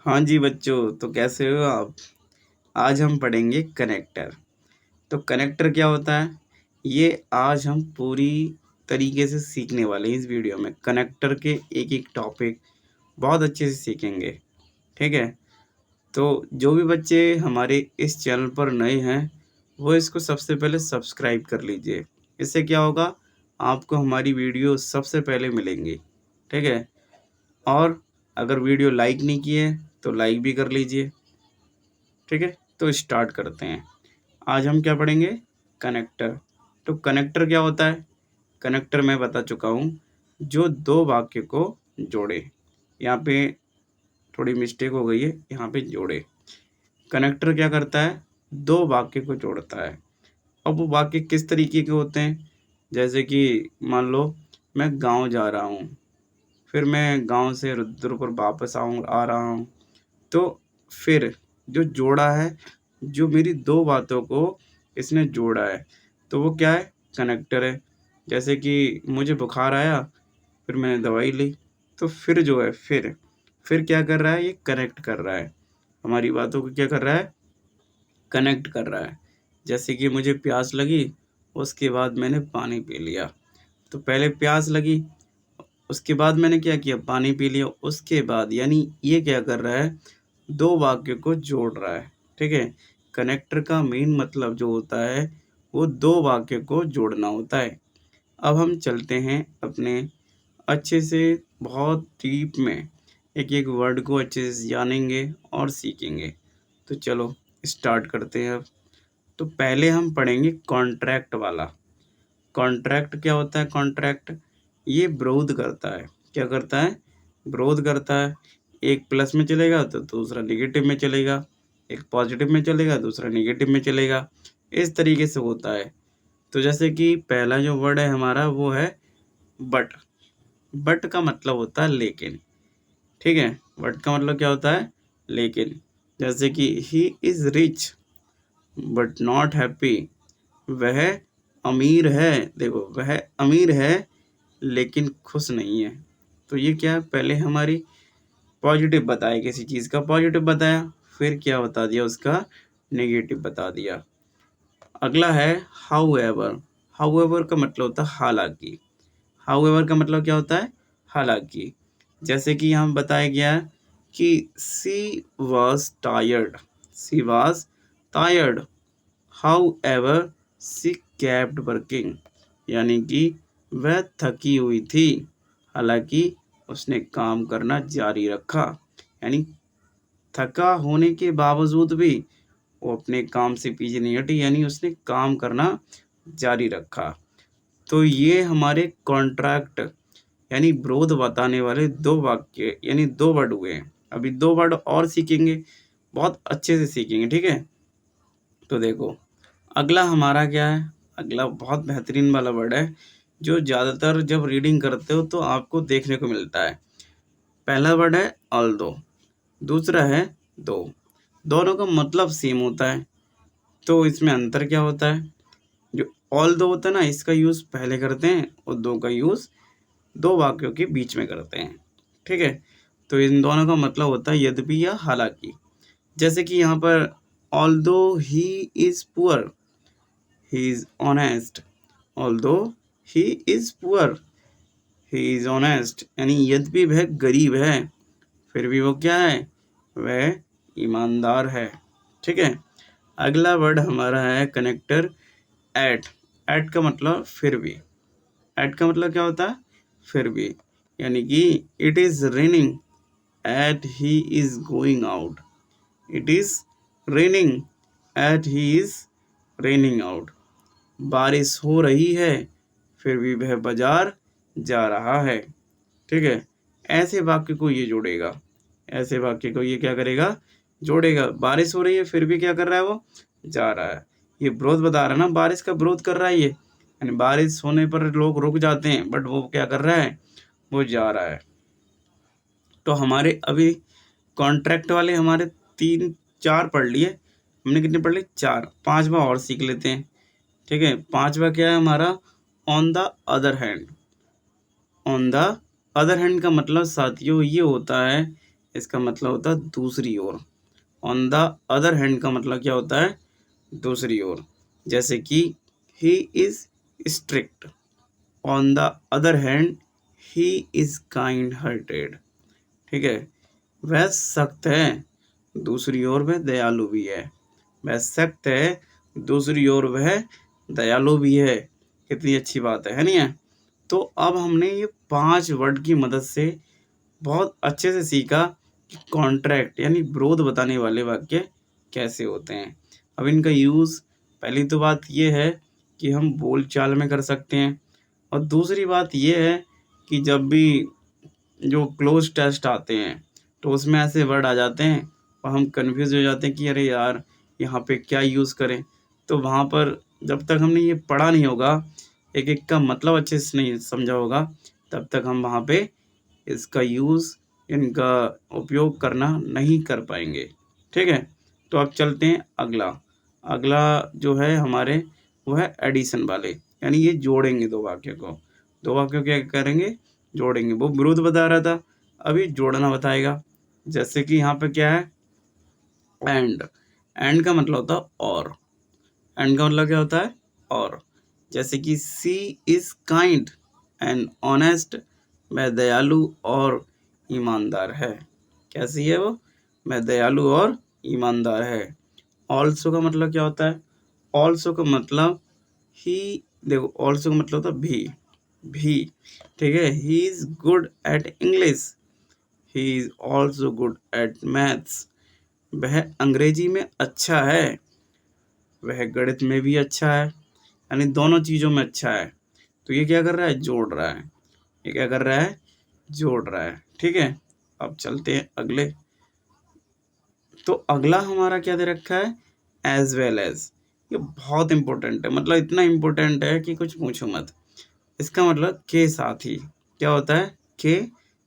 हाँ जी बच्चों, तो कैसे हो आप? आज हम पढ़ेंगे कनेक्टर। तो कनेक्टर क्या होता है? ये आज हम पूरी तरीके से सीखने वाले हैं इस वीडियो में। कनेक्टर के एक-एक टॉपिक बहुत अच्छे से सीखेंगे, ठीक है? तो जो भी बच्चे हमारे इस चैनल पर नए हैं, वो इसको सबसे पहले सब्सक्राइब कर लीजिए। इससे क्या होगा, आपको हमारी वीडियो सबसे पहले मिलेंगी, ठीक है? और अगर वीडियो लाइक नहीं किए, तो लाइक भी कर लीजिए। ठीक है, तो स्टार्ट करते हैं। आज हम क्या पढ़ेंगे? कनेक्टर। तो कनेक्टर क्या होता है? कनेक्टर मैं बता चुका हूँ, जो दो वाक्य को जोड़े। यहाँ पे थोड़ी मिस्टेक हो गई है, यहाँ पे जोड़े। कनेक्टर क्या करता है? दो वाक्य को जोड़ता है। अब वो वाक्य किस तरीके के होते हैं? जैसे कि मान लो मैं गांव जा रहा हूँ, फिर मैं गांव से रुद्रपुर वापस आ रहा हूँ। तो फिर जो जोड़ा है, जो मेरी दो बातों को इसने जोड़ा है, तो वो क्या है? कनेक्टर है। जैसे कि मुझे बुखार आया, फिर मैंने दवाई ली, तो फिर जो है फिर क्या कर रहा है? ये कनेक्ट कर रहा है, हमारी बातों को क्या कर रहा है? कनेक्ट कर रहा है। जैसे कि मुझे प्यास लगी, उसके बाद मैंने पानी पी लिया। तो पहले प्यास लगी, उसके बाद मैंने क्या किया? पानी पी लिया। उसके बाद यानी ये क्या कर रहा है? दो वाक्य को जोड़ रहा है, ठीक है? कनेक्टर का मेन मतलब जो होता है, वो दो वाक्य को जोड़ना होता है। अब हम चलते हैं अपने अच्छे से बहुत डीप में, एक-एक वर्ड को अच्छे से जानेंगे और सीखेंगे। तो चलो स्टार्ट करते हैं अब। तो पहले हम पढ़ेंगे कॉन्ट्रैक्ट वाला। कॉन्ट्रैक्ट क्या होता है? कॉन्ट्रैक्ट ये विरोध करता है। क्या करता है? विरोध करता है। एक प्लस में चलेगा तो दूसरा नेगेटिव में चलेगा, एक पॉजिटिव में चलेगा दूसरा नेगेटिव में चलेगा। इस तरीके से होता है। तो जैसे कि पहला जो वर्ड है हमारा वो है बट। बट का मतलब होता है लेकिन, ठीक है? बट का मतलब क्या होता है? लेकिन। जैसे कि he is rich but not happy. वह अमीर है, देखो वह अमीर है लेकिन खुश नहीं है। तो ये क्या है? पहले हमारी पॉजिटिव बताया, किसी चीज़ का पॉजिटिव बताया, फिर क्या बता दिया? उसका नेगेटिव बता दिया। अगला है हाउएवर। हाउएवर का मतलब होता है हालांकि। हाउएवर का मतलब क्या होता है? हालांकि। जैसे कि यहाँ बताया गया है कि she was tired. She was tired however she kept working. यानी कि वह थकी हुई थी, हालांकि उसने काम करना जारी रखा। यानी थका होने के बावजूद भी वो अपने काम से पीछे नहीं हटी, यानी उसने काम करना जारी रखा। तो ये हमारे कॉन्ट्रैक्ट यानी विरोध बताने वाले दो वाक्य यानी दो वर्ड हुए हैं। अभी दो वर्ड और सीखेंगे, बहुत अच्छे से सीखेंगे, ठीक है? तो देखो अगला हमारा क्या है? अगला बहुत बेहतरीन वाला वर्ड है, जो ज़्यादातर जब रीडिंग करते हो तो आपको देखने को मिलता है। पहला वर्ड है ऑल्दो, दूसरा है दो। दोनों का मतलब सेम होता है, तो इसमें अंतर क्या होता है? जो ऑल दो होता है ना, इसका यूज़ पहले करते हैं और दो का यूज़ दो वाक्यों के बीच में करते हैं, ठीक है? तो इन दोनों का मतलब होता है यद्यपि या हालांकि। जैसे कि यहाँ पर although he is poor he is honest. Although he is poor he is honest. यानी यद्यपि वह गरीब है, फिर भी वो क्या है? वह ईमानदार है, ठीक है? अगला वर्ड हमारा है कनेक्टर एट। एट का मतलब फिर भी। एट का मतलब क्या होता है? फिर भी। यानी कि it is raining at he is going out. It is raining at he is raining out. बारिश हो रही है, फिर भी वह बाजार जा रहा है, ठीक है? ऐसे वाक्य को ये जोड़ेगा। ऐसे वाक्य को ये क्या करेगा? जोड़ेगा। बारिश हो रही है, फिर भी क्या कर रहा है वो? जा रहा है। ये विरोध बता रहा है ना, बारिश का विरोध कर रहा है ये। यानी बारिश होने पर लोग रुक जाते हैं, बट वो क्या कर रहा है? वो जा रहा है। तो हमारे अभी कॉन्ट्रैक्ट वाले हमारे 3-4 पढ़ लिए। हमने कितने पढ़ लिए? 4। 5वां और सीख लेते हैं, ठीक है? 5वां क्या है हमारा? On the other hand. On the other hand का मतलब साथियों ये होता है इसका मतलब होता है दूसरी ओर। ऑन द अदर हैंड का मतलब क्या होता है? दूसरी ओर। जैसे कि he is strict, on the other hand he is kind hearted. ठीक है, वह सख्त है, दूसरी ओर वह दयालु भी है। वह सख्त है, दूसरी ओर वह दयालु भी है। कितनी अच्छी बात है नहीं है? तो अब हमने ये 5 वर्ड की मदद से बहुत अच्छे से सीखा कि कॉन्ट्रैक्ट यानी विरोध बताने वाले वाक्य कैसे होते हैं। अब इनका यूज़, पहली तो बात ये है कि हम बोलचाल में कर सकते हैं, और दूसरी बात ये है कि जब भी जो क्लोज टेस्ट आते हैं तो उसमें ऐसे वर्ड आ जाते हैं और हम कंफ्यूज हो जाते हैं कि अरे यार यहाँ पे क्या यूज़ करें। तो वहाँ पर जब तक हमने ये पढ़ा नहीं होगा, एक एक का मतलब अच्छे से नहीं समझा होगा, तब तक हम वहाँ पे इसका यूज़, इनका उपयोग करना नहीं कर पाएंगे। ठीक है, तो अब चलते हैं अगला। अगला जो है हमारे, वो है एडिशन वाले, यानी ये जोड़ेंगे दो वाक्य को। दो वाक्यों क्या करेंगे? जोड़ेंगे। वो विरोध बता रहा था, अभी जोड़ना बताएगा। जैसे कि यहाँ पे क्या है? एंड। एंड का मतलब होता है और। एंड का मतलब क्या होता है? और। जैसे कि सी इज काइंड एंड ऑनेस्ट, वह दयालु और ईमानदार है। कैसी है वो? वह दयालु और ईमानदार है। ऑल्सो का मतलब क्या होता है? ऑल्सो का मतलब ही, देखो ऑल्सो का मतलब होता है भी। ठीक है, he is good at English, he is also good at maths. वह अंग्रेजी में अच्छा है, वह गणित में भी अच्छा है, यानी दोनों चीज़ों में अच्छा है। तो ये क्या कर रहा है? जोड़ रहा है। ये क्या कर रहा है? जोड़ रहा है। ठीक है, अब चलते हैं अगले। तो अगला हमारा क्या दे रखा है? As well as. ये बहुत इंपॉर्टेंट है, मतलब इतना इंपॉर्टेंट है कि कुछ पूछो मत। इसका मतलब के साथ ही। क्या होता है? के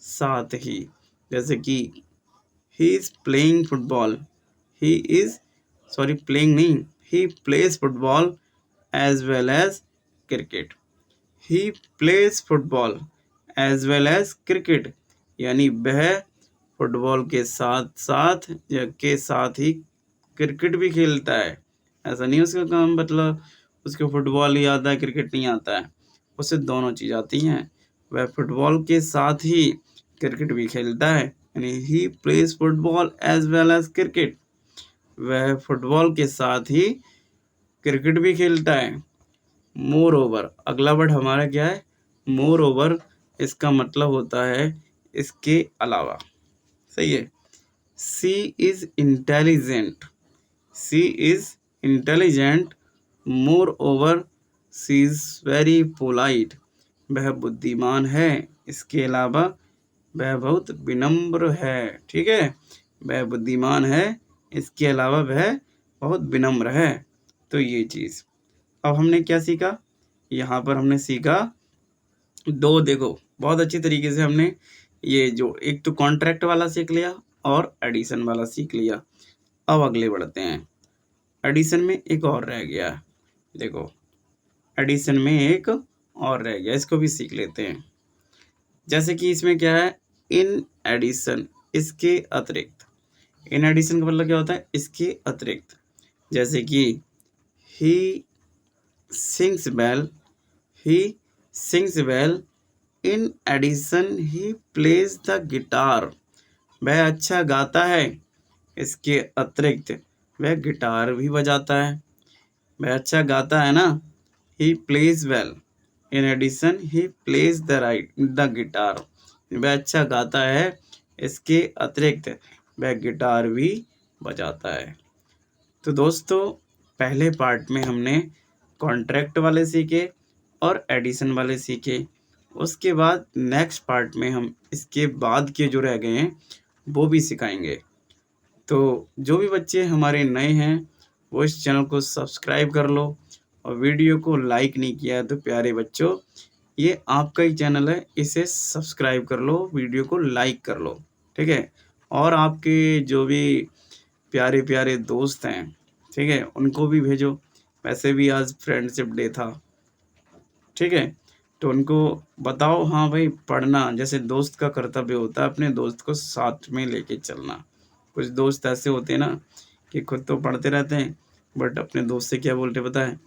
साथ ही। जैसे कि he is playing football, he is, sorry playing नहीं, he plays football as well as cricket. He plays football as well as cricket, यानी वह फुटबॉल के साथ साथ या के साथ ही क्रिकेट भी खेलता है। ऐसा नहीं उसका काम मतलब उसको फुटबॉल ही आता है, क्रिकेट नहीं आता है। उसे दोनों चीज़ आती हैं। वह फुटबॉल के साथ ही क्रिकेट भी खेलता है, यानी he plays football as well as cricket. वह फुटबॉल के साथ ही क्रिकेट भी खेलता है। मोर ओवर, अगला वर्ड हमारा क्या है? Moreover. इसका मतलब होता है इसके अलावा। सही है। She is intelligent, she is intelligent, moreover she is very polite. वह बुद्धिमान है, इसके अलावा वह बहुत विनम्र है। ठीक है, वह बुद्धिमान है, इसके अलावा वह बहुत विनम्र है। तो ये चीज़, अब हमने क्या सीखा? यहाँ पर हमने सीखा दो, देखो बहुत अच्छी तरीके से हमने ये जो एक तो कॉन्ट्रैक्ट वाला सीख लिया और एडिशन वाला सीख लिया। अब अगले बढ़ते हैं। एडिशन में एक और रह गया, देखो एडिशन में एक और रह गया, इसको भी सीख लेते हैं। जैसे कि इसमें क्या है? इन एडिशन, इसके अतिरिक्त। इन एडिशन का मतलब क्या होता है? इसके अतिरिक्त। जैसे कि he sings well, he sings well, in addition he plays the guitar. वह अच्छा गाता है, इसके अतिरिक्त वह गिटार भी बजाता है। वह अच्छा गाता है ना, he plays well, in addition he plays the guitar. वह अच्छा गाता है, इसके अतिरिक्त वह गिटार भी बजाता है। तो दोस्तों, पहले पार्ट में हमने कॉन्ट्रैक्ट वाले सीखे और एडिशन वाले सीखे। उसके बाद नेक्स्ट पार्ट में हम इसके बाद के जो रह गए हैं वो भी सिखाएंगे। तो जो भी बच्चे हमारे नए हैं वो इस चैनल को सब्सक्राइब कर लो, और वीडियो को लाइक नहीं किया है तो प्यारे बच्चों, ये आपका ही चैनल है, इसे सब्सक्राइब कर लो, वीडियो को लाइक कर लो। ठीक है, और आपके जो भी प्यारे प्यारे दोस्त हैं, ठीक है, उनको भी भेजो। वैसे भी आज फ्रेंडशिप डे था। ठीक है, तो उनको बताओ हाँ भाई पढ़ना जैसे दोस्त का कर्तव्य होता है अपने दोस्त को साथ में लेके चलना। कुछ दोस्त ऐसे होते हैं ना कि खुद तो पढ़ते रहते हैं बट अपने दोस्त से क्या बोलते पता है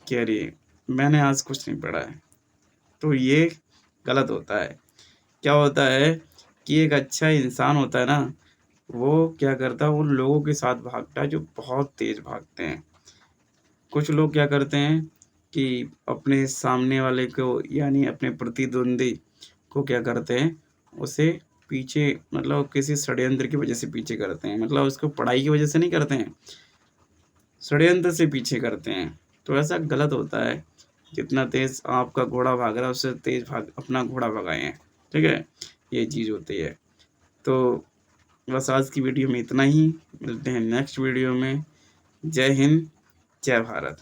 कि अरे मैंने आज कुछ नहीं पढ़ा है। तो ये गलत होता है। क्या होता है कि एक अच्छा इंसान होता है ना, वो क्या करता है उन लोगों के साथ भागता है जो बहुत तेज़ भागते हैं। कुछ लोग क्या करते हैं कि अपने सामने वाले को यानी अपने प्रतिद्वंदी को क्या करते हैं, उसे पीछे मतलब किसी षड्यंत्र की वजह से पीछे करते हैं। मतलब उसको पढ़ाई की वजह से नहीं करते हैं, षड्यंत्र से पीछे करते हैं। तो ऐसा गलत होता है। जितना तेज़ आपका घोड़ा भाग रहा है उससे तेज़ भाग अपना घोड़ा भगाएँ। ठीक है? ये चीज़ होती है। तो बस आज की वीडियो में इतना ही। मिलते हैं नेक्स्ट वीडियो में। जय हिंद, जय भारत।